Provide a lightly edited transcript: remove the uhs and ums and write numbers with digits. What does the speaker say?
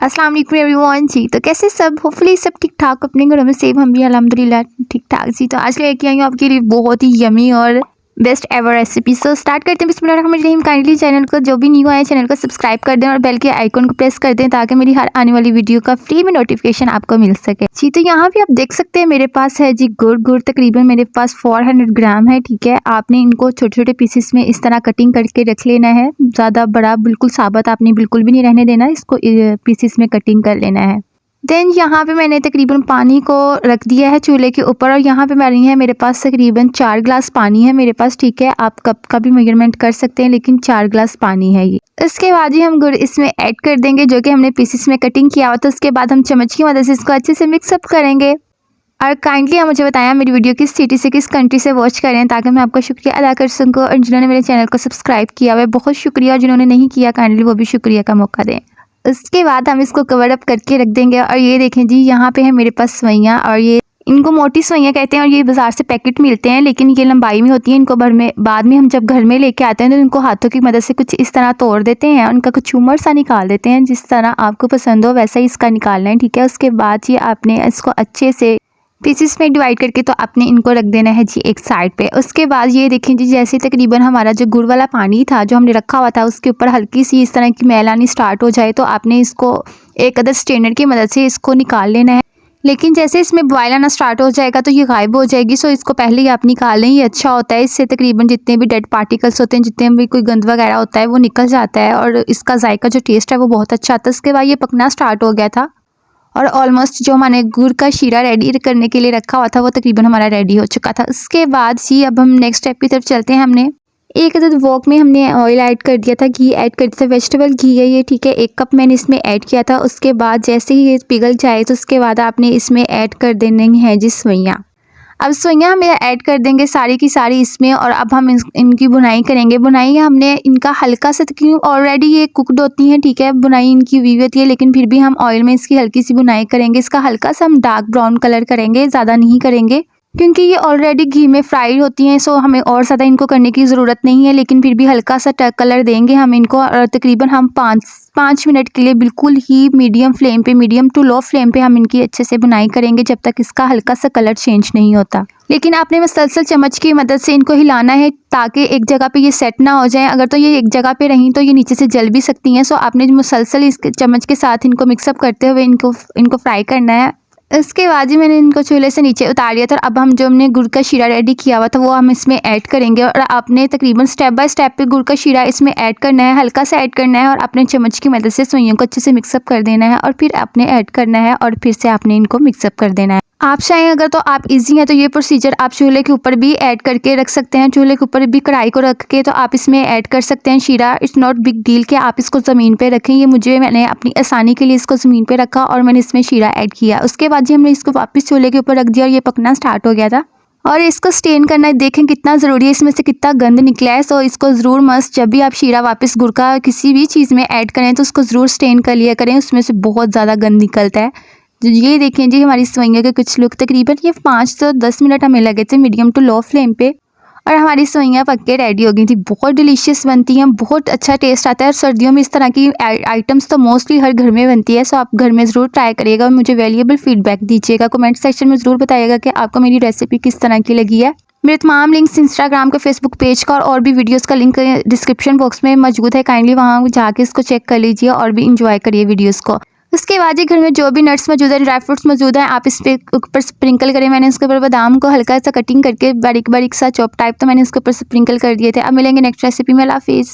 अस्सलाम वालेकुम एवरीवन जी। तो कैसे सब, होपफुली सब ठीक ठाक अपने घरों में सेम, हम भी अल्हम्दुलिल्लाह ठीक ठाक जी। तो आज लेके आई हूँ आपके लिए बहुत ही यमी और best ever recipe. So start करते हैं बिस्मिल्लाहिर्रहमानिर्रहीम। काइंडली चैनल को जो भी न्यू आए चैनल को सब्सक्राइब कर दें और बेल के आइकन को प्रेस कर दें ताकि मेरी हर आने वाली वीडियो का फ्री में नोटिफिकेशन आपको मिल सके जी। तो यहाँ भी आप देख सकते हैं मेरे पास है जी गुड़ तकरीबन मेरे पास 400 ग्राम है। ठीक है, आपने इनको छोटे छोटे पीसेस में इस तरह कटिंग करके रख लेना है। ज़्यादा बड़ा बिल्कुल साबुत आपने बिल्कुल भी नहीं रहने देना, इसको पीसेस में कटिंग कर लेना है। देन यहाँ पे मैंने तकरीबन पानी को रख दिया है चूल्हे के ऊपर और यहाँ पे मैंने है मेरे पास तकरीबन 4 ग्लास पानी है मेरे पास। ठीक है, आप कप का भी मेजरमेंट कर सकते हैं लेकिन 4 ग्लास पानी है ये। इसके बाद ही हम गुड़ इसमें ऐड कर देंगे जो कि हमने पीसेस में कटिंग किया हुआ। तो उसके बाद हम चम्मच की मदद से इसको अच्छे से मिक्सअप करेंगे। और काइंडली आप मुझे बताया मेरी वीडियो किस सिटी से किस कंट्री से वॉच करें ताकि मैं आपका शुक्रिया अदा कर सकूँ। और जिन्होंने मेरे चैनल को सब्सक्राइब किया हुआ है बहुत शुक्रिया, और जिन्होंने नहीं किया काइंडली वो भी शुक्रिया का मौका दें। उसके बाद हम इसको कवर अप करके रख देंगे। और ये देखें जी, यहाँ पे है मेरे पास सवैयाँ, और ये इनको मोटी सवैयाँ कहते हैं और ये बाज़ार से पैकेट मिलते हैं लेकिन ये लंबाई में होती है। इनको भर में बाद में हम जब घर में लेके आते हैं तो इनको हाथों की मदद से कुछ इस तरह तोड़ देते हैं, उनका कुछ चूमर सा निकाल देते हैं। जिस तरह आपको पसंद हो वैसा ही इसका निकालना है। ठीक है, उसके बाद ये आपने इसको अच्छे से पीसेस में डिवाइड करके तो आपने इनको रख देना है जी एक साइड पे। उसके बाद ये देखें जी, जैसे तकरीबन हमारा जो गुड़ वाला पानी था जो हमने रखा हुआ था उसके ऊपर हल्की सी इस तरह की मैल आनी स्टार्ट हो जाए तो आपने इसको एक अदर स्ट्रेनर की मदद से इसको निकाल लेना है। लेकिन जैसे इसमें बॉयल आना स्टार्ट हो जाएगा तो ये गायब हो जाएगी। सो इसको पहले ही आप निकाल लें, ये अच्छा होता है। इससे तकरीबन जितने भी डेड पार्टिकल्स होते हैं, जितने भी कोई गंद वगैरह होता है वो निकल जाता है और इसका जायका जो टेस्ट है वो बहुत अच्छा आता है। उसके बाद ये पकना स्टार्ट हो गया था और ऑलमोस्ट जो मैंने गुड़ का शीरा रेडी करने के लिए रखा हुआ था वो तकरीबन हमारा रेडी हो चुका था। उसके बाद जी अब हम नेक्स्ट स्टेप की तरफ चलते हैं। हमने एक अदद वॉक में हमने ऑयल ऐड कर दिया था, घी ऐड कर दिया था, वेजिटेबल घी है ये। ठीक है, 1 कप मैंने इसमें ऐड किया था। उसके बाद जैसे ही ये पिघल जाए तो उसके बाद आपने इसमें ऐड कर देनी है जी सवैयाँ। अब सवैयाँ हम ऐड कर देंगे सारी की सारी इसमें, और अब हम इनकी बुनाई करेंगे। बुनाई हमने इनका हल्का सा, क्योंकि ऑलरेडी ये कुकड होती हैं। ठीक है, बुनाई इनकी हुई होती है लेकिन फिर भी हम ऑयल में इसकी हल्की सी बुनाई करेंगे। इसका हल्का सा हम डार्क ब्राउन कलर करेंगे, ज़्यादा नहीं करेंगे क्योंकि ये ऑलरेडी घी में फ्राई होती हैं। सो हमें और ज़्यादा इनको करने की ज़रूरत नहीं है, लेकिन फिर भी हल्का सा कलर देंगे हम इनको। और तकरीबन हम 5 मिनट के लिए बिल्कुल ही मीडियम फ्लेम पे, मीडियम टू लो फ्लेम पे हम इनकी अच्छे से बुनाई करेंगे जब तक इसका हल्का सा कलर चेंज नहीं होता। लेकिन आपने मसलसल चम्मच की मदद से इनको हिलाना है ताकि एक जगह पे ये सेट ना हो जाए। अगर तो ये एक जगह पे रहीं तो ये नीचे से जल भी सकती हैं। सो आपने मुसलसल इस चम्मच के साथ इनको मिक्सअप करते हुए इनको फ्राई करना है। इसके बाद ही मैंने इनको चूल्हे से नीचे उतार लिया था। अब हम जो हमने गुड़ का शीरा रेडी किया हुआ था वो हम इसमें ऐड करेंगे और आपने तकरीबन स्टेप बाय स्टेप पे गुड़ का शीरा इसमें ऐड करना है, हल्का सा ऐड करना है और अपने चम्मच की मदद से सवैयों को अच्छे से मिक्सअप कर देना है और फिर आपने ऐड करना है और फिर से आपने इनको मिक्सअप कर देना है। आप चाहें अगर तो आप इजी हैं तो ये प्रोसीजर आप चूल्हे के ऊपर भी ऐड करके रख सकते हैं। चूल्हे के ऊपर भी कढ़ाई को रख के तो आप इसमें ऐड कर सकते हैं शीरा। इट्स नॉट बिग डील कि आप इसको ज़मीन पे रखें। ये मैंने अपनी आसानी के लिए इसको ज़मीन पे रखा और मैंने इसमें शीरा ऐड किया। उसके बाद जी हमने इसको वापस चूल्हे के ऊपर रख दिया और ये पकना स्टार्ट हो गया था। और इसको स्टेन करना है, देखें कितना ज़रूरी है, इसमें से कितना गंद निकला है। सो इसको ज़रूर मस्त, जब भी आप शीरा वापस गुड़ का किसी भी चीज़ में ऐड करें तो उसको ज़रूर स्टेन कर लिया करें, उसमें से बहुत ज़्यादा गंद निकलता है। ये देखें जी हमारी सवैयाँ के कुछ लुक, तकरीबन ये 5 से 10 मिनट हमें लगे थे मीडियम टू लो फ्लेम पे और हमारी सवैयाँ पक के रेडी हो गई थी। बहुत डिलीशियस बनती हैं, बहुत अच्छा टेस्ट आता है और सर्दियों में इस तरह की आइटम्स तो मोस्टली हर घर में बनती है। सो आप घर में ज़रूर ट्राई करिएगा और मुझे वैल्यूएबल फीडबैक दीजिएगा। कमेंट सेक्शन में ज़रूर बताइएगा कि आपको मेरी रेसिपी किस तरह की लगी है। मेरे तमाम लिंक्स इंस्टाग्राम का, फेसबुक पेज का और भी वीडियोस का लिंक डिस्क्रिप्शन बॉक्स में मौजूद है। काइंडली वहाँ जाके इसको चेक कर लीजिए और भी इंजॉय करिए वीडियोस को। उसके बाद ही घर में जो भी नट्स मौजूद है, ड्राई फ्रूट्स मौजूद हैं, आप इस पे ऊपर स्प्रिंकल करें। मैंने उसके ऊपर बादाम को हल्का सा कटिंग करके बारीक बारीक सा चॉप टाइप तो मैंने उसके ऊपर स्प्रिंकल कर दिए थे। अब मिलेंगे नेक्स्ट रेसिपी में। अल्लाह हाफिज़।